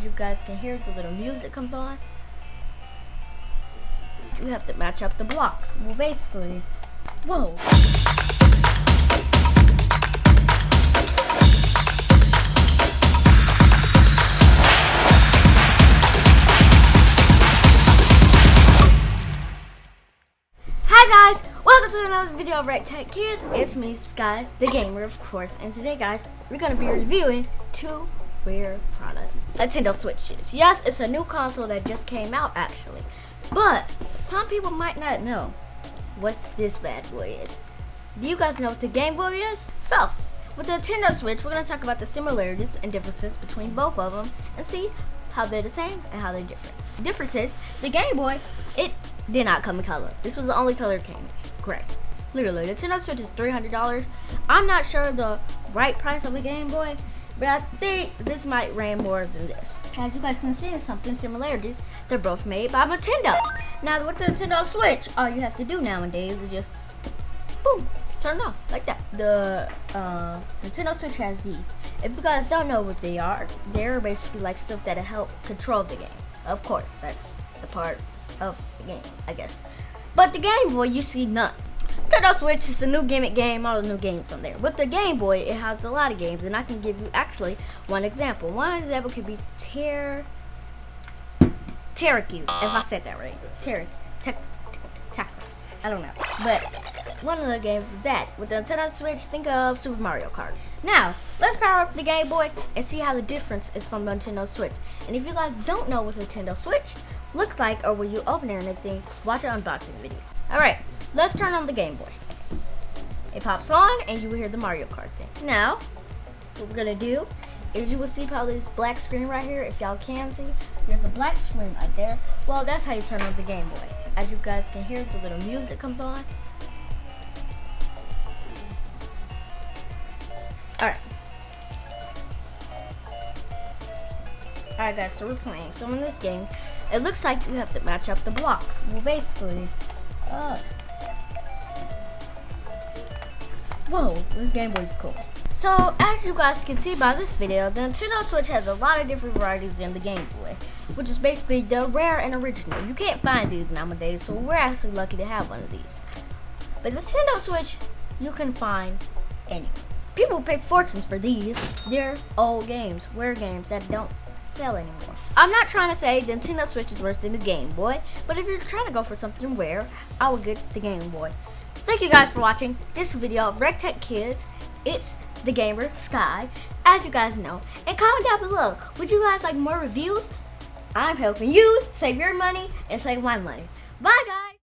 As you guys can hear, the little music comes on. You have to match up the blocks. Well, basically, whoa. Hi guys, welcome to another video of myWreckTech Kids. It's me, Sky, the gamer, of course. And today, guys, we're gonna be reviewing two weird products. Nintendo Switches. Yes, it's a new console that just came out, actually. But some people might not know what this bad boy is. Do you guys know what the Game Boy is? So, with the Nintendo Switch, we're gonna talk about the similarities and differences between both of them and see how they're the same and how they're different. Differences: the Game Boy, it did not come in color. This was the only color it came in. Correct. Literally, the Nintendo Switch is $300. I'm not sure the right price of a Game Boy, but I think this might rank more than this. As you guys can see, something similarities. They're both made by Nintendo. Now, with the Nintendo Switch, all you have to do nowadays is just boom, turn it on like that. The Nintendo Switch has these. If you guys don't know what they are, they're basically like stuff that help control the game. Of course, that's the part of the game, I guess. But the Game Boy, you see none. Nintendo Switch is a new gimmick game, all the new games on there. With the Game Boy, it has a lot of games, and I can give you actually one example. One example could be Terrakeys, if I said that right. Tetris. I don't know. But one of the games is that. With the Nintendo Switch, think of Super Mario Kart. Now, let's power up the Game Boy and see how the difference is from the Nintendo Switch. And if you guys don't know what the Nintendo Switch looks like, or when you open it or anything, watch an unboxing video. Alright, let's turn on the Game Boy. It pops on and you will hear the Mario Kart thing. Now, what we're gonna do is you will see probably this black screen right here. If y'all can see, there's a black screen right there. Well, that's how you turn on the Game Boy. As you guys can hear, the little music comes on. Alright. Alright guys, so we're playing. So in this game, it looks like you have to match up the blocks. Well, basically, whoa, this Game Boy is cool. So, as you guys can see by this video, the Nintendo Switch has a lot of different varieties in the Game Boy, which is basically the rare and original. You can't find these nowadays, so we're actually lucky to have one of these. But the Nintendo Switch, you can find anywhere. People pay fortunes for these. They're old games, rare games that don't sell anymore. I'm not trying to say the Nintendo Switch is worse than the Game Boy, but if you're trying to go for something rare, I would get the Game Boy. Thank you guys for watching this video of myWreckTech Kids. It's the gamer, Sky, as you guys know. And comment down below, would you guys like more reviews? I'm helping you save your money and save my money. Bye guys!